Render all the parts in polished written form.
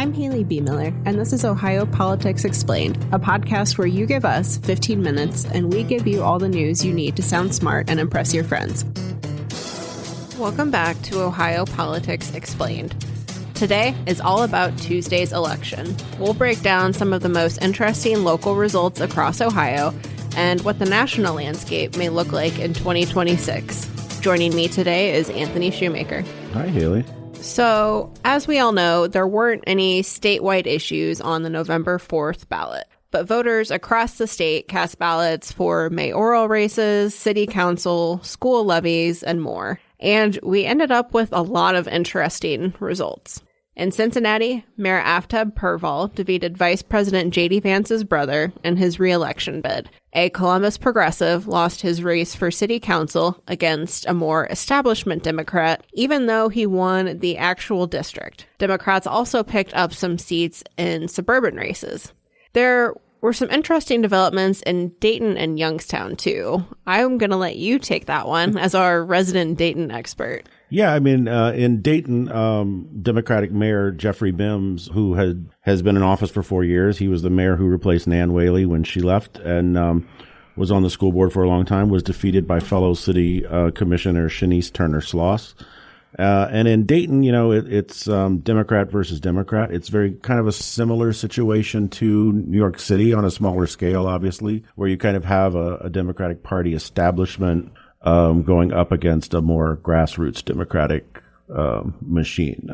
I'm Haley B. Miller, and this is Ohio Politics Explained, a podcast where you give us 15 minutes and we give you all the news you need to sound smart and impress your friends. Welcome back to Ohio Politics Explained. Today is all about Tuesday's election. We'll break down some of the most interesting local results across Ohio and what the national landscape may look like in 2026. Joining me today is Anthony Shoemaker. Hi, Haley. So, as we all know, there weren't any statewide issues on the November 4th ballot, but voters across the state cast ballots for mayoral races, city council, school levies, and more. And we ended up with a lot of interesting results. In Cincinnati, Mayor Aftab Purval defeated Vice President J.D. Vance's brother in his re-election bid. A Columbus progressive lost his race for city council against a more establishment Democrat, even though he won the actual district. Democrats also picked up some seats in suburban races. There were some interesting developments in Dayton and Youngstown, too. I'm going to let you take that one as our resident Dayton expert. Yeah, I mean, in Dayton, Democratic Mayor Jeffrey Bims, who has been in office for 4 years, he was the mayor who replaced Nan Whaley when she left and was on the school board for a long time, was defeated by fellow city commissioner Shanice Turner-Sloss. And in Dayton, you know, it's Democrat versus Democrat. It's very kind of a similar situation to New York City on a smaller scale, obviously, where you kind of have a Democratic Party establishment going up against a more grassroots Democratic machine.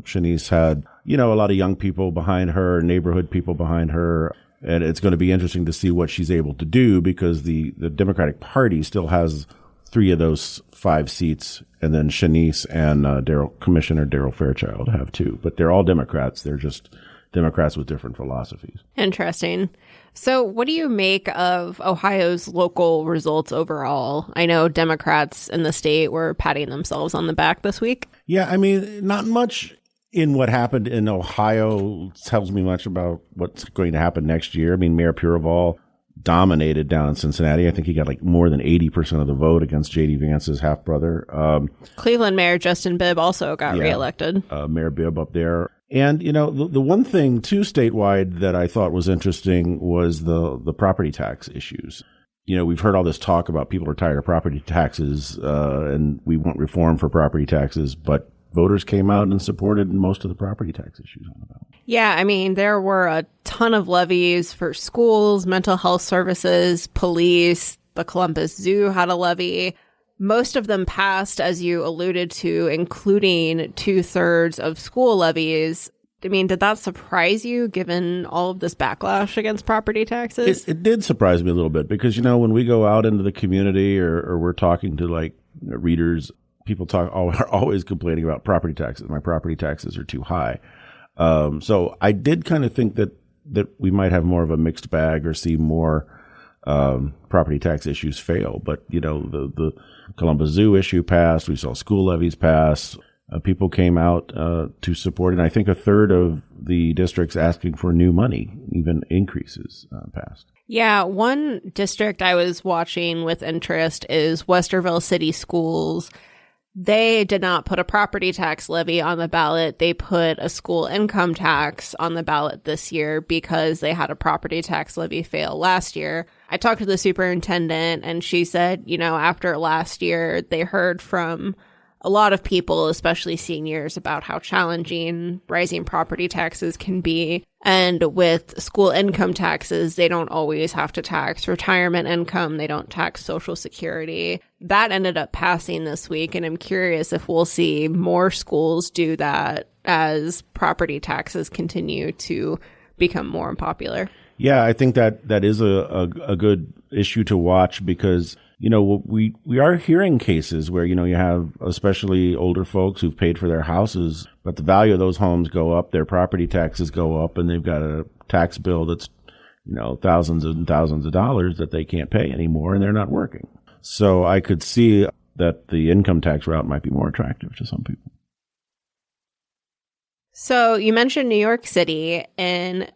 Shanice had, you know, a lot of young people behind her, neighborhood people behind her. And it's going to be interesting to see what she's able to do because the Democratic Party still has 3 of those 5 seats. And then Shanice and Commissioner Darryl Fairchild have 2. But they're all Democrats. They're just Democrats with different philosophies. Interesting. So what do you make of Ohio's local results overall? I know Democrats in the state were patting themselves on the back this week. Yeah, I mean, not much in what happened in Ohio tells me much about what's going to happen next year. I mean, Mayor Purval dominated down in Cincinnati. I think he got like more than 80% of the vote against J.D. Vance's half-brother. Cleveland Mayor Justin Bibb also got reelected. Mayor Bibb up there. And, you know, the one thing, too, statewide that I thought was interesting was the property tax issues. You know, we've heard all this talk about people are tired of property taxes and we want reform for property taxes, but voters came out and supported most of the property tax issues on the ballot. Yeah, I mean, there were a ton of levies for schools, mental health services, police. The Columbus Zoo had a levy. Most of them passed, as you alluded to, including 2/3 of school levies. I mean, did that surprise you, given all of this backlash against property taxes? It did surprise me a little bit because, you know, when we go out into the community or we're talking to, like, readers, people are always complaining about property taxes. My property taxes are too high. So I did kind of think that we might have more of a mixed bag or see more property tax issues fail. But, you know, the Columbus Zoo issue passed. We saw school levies pass. People came out to support it. And I think 1/3 of the districts asking for new money, even increases, passed. Yeah, one district I was watching with interest is Westerville City Schools. They did not put a property tax levy on the ballot. They put a school income tax on the ballot this year because they had a property tax levy fail last year. I talked to the superintendent and she said, you know, after last year, they heard from a lot of people, especially seniors, about how challenging rising property taxes can be. And with school income taxes, they don't always have to tax retirement income. They don't tax Social Security. That ended up passing this week. And I'm curious if we'll see more schools do that as property taxes continue to become more unpopular. Yeah, I think that is a good issue to watch because, you know, we are hearing cases where, you know, you have especially older folks who've paid for their houses, but the value of those homes go up, their property taxes go up, and they've got a tax bill that's, you know, thousands and thousands of dollars that they can't pay anymore, and they're not working. So I could see that the income tax route might be more attractive to some people. So you mentioned New York City, and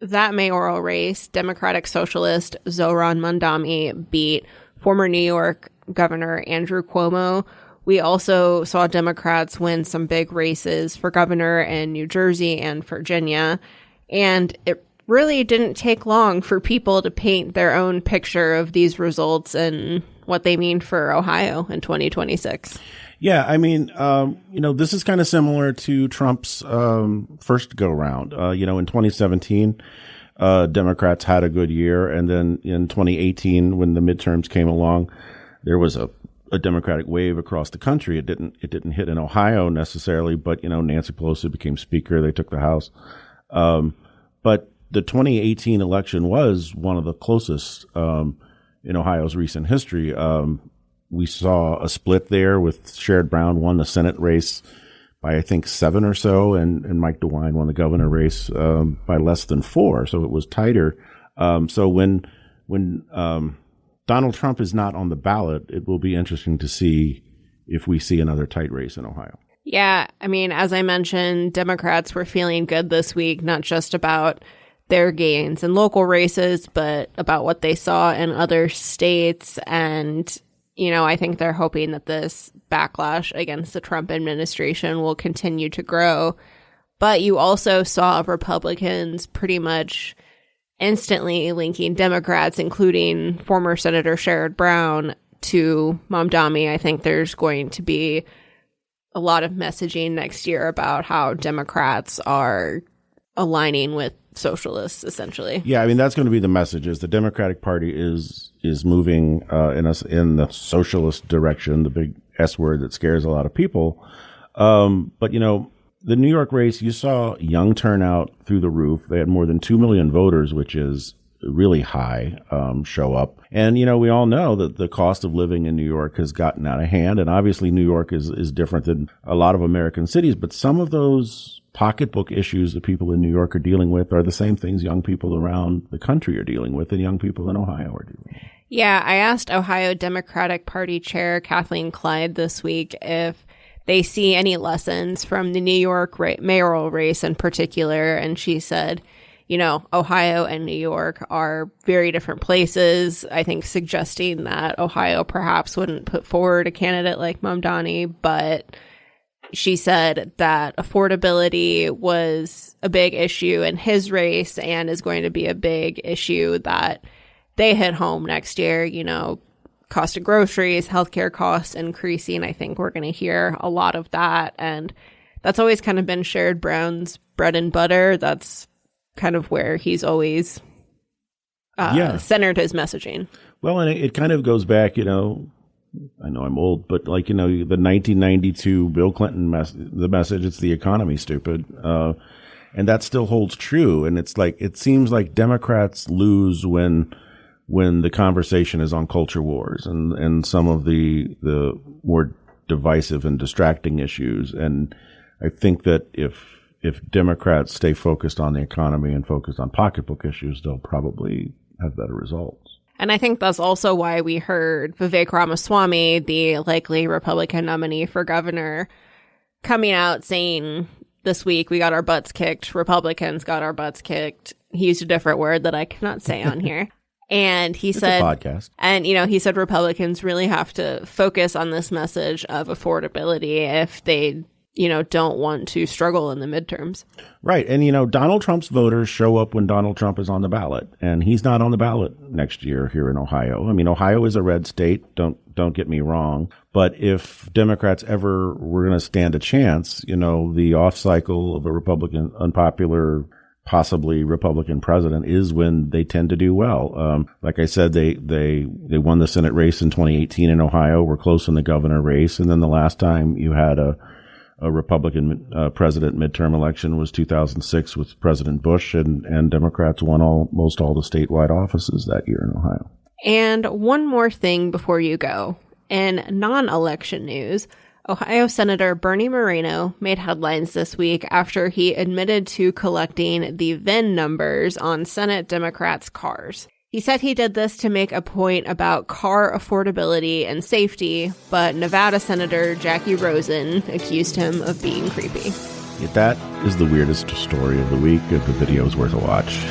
that mayoral race, Democratic Socialist Zohran Mamdani beat former New York Governor Andrew Cuomo We also saw Democrats win some big races for governor in New Jersey and Virginia. And it really didn't take long for people to paint their own picture of these results and what they mean for Ohio in 2026. Yeah, I mean, this is kind of similar to Trump's first go-round. In 2017, Democrats had a good year. And then in 2018, when the midterms came along, there was a Democratic wave across the country. It didn't hit in Ohio necessarily, but, Nancy Pelosi became Speaker. They took the House. But the 2018 election was one of the closest in Ohio's recent history. We saw a split there with Sherrod Brown won the Senate race by, I think, 7 or so, and Mike DeWine won the governor race by less than 4. So it was tighter. So when Donald Trump is not on the ballot, it will be interesting to see if we see another tight race in Ohio. Yeah, I mean, as I mentioned, Democrats were feeling good this week, not just about their gains in local races, but about what they saw in other states. And, I think they're hoping that this backlash against the Trump administration will continue to grow. But you also saw Republicans pretty much instantly linking Democrats, including former Senator Sherrod Brown, to Mamdani. I think there's going to be a lot of messaging next year about how Democrats are aligning with socialists, essentially. Yeah, I mean, that's going to be the message, is the Democratic Party is moving in the socialist direction, the big S word that scares a lot of people. But, the New York race, you saw young turnout through the roof. They had more than 2 million voters, which is really high, show up. And, we all know that the cost of living in New York has gotten out of hand. And obviously New York is different than a lot of American cities. But some of those pocketbook issues that people in New York are dealing with are the same things young people around the country are dealing with and young people in Ohio are dealing with. Yeah, I asked Ohio Democratic Party Chair Kathleen Clyde this week if they see any lessons from the New York mayoral race in particular. And she said, Ohio and New York are very different places. I think suggesting that Ohio perhaps wouldn't put forward a candidate like Mamdani, but she said that affordability was a big issue in his race and is going to be a big issue that they hit home next year. Cost of groceries, healthcare costs increasing. I think we're going to hear a lot of that. And that's always kind of been Sherrod Brown's bread and butter. That's kind of where he's always centered his messaging. Well, and it kind of goes back, I know I'm old, but the 1992 Bill Clinton the message, it's the economy, stupid. And that still holds true. And it's it seems like Democrats lose when the conversation is on culture wars and some of the more divisive and distracting issues. And I think that if Democrats stay focused on the economy and focused on pocketbook issues, they'll probably have better results. And I think that's also why we heard Vivek Ramaswamy, the likely Republican nominee for governor, coming out saying this week, we got our butts kicked. Republicans got our butts kicked. He used a different word that I cannot say on here. And he said, podcast. And, he said Republicans really have to focus on this message of affordability if they, don't want to struggle in the midterms. Right. And, Donald Trump's voters show up when Donald Trump is on the ballot, and he's not on the ballot next year here in Ohio. I mean, Ohio is a red state. Don't get me wrong. But if Democrats ever were going to stand a chance, the off cycle of a Republican, unpopular, possibly Republican president is when they tend to do well. Like I said, they won the Senate race in 2018 in Ohio. We're close in the governor race. And then the last time you had a Republican president midterm election was 2006 with President Bush, and Democrats won almost all the statewide offices that year in Ohio. And one more thing before you go. In non-election news, Ohio Senator Bernie Moreno made headlines this week after he admitted to collecting the VIN numbers on Senate Democrats' cars. He said he did this to make a point about car affordability and safety, but Nevada Senator Jackie Rosen accused him of being creepy. That is the weirdest story of the week. The video is worth a watch.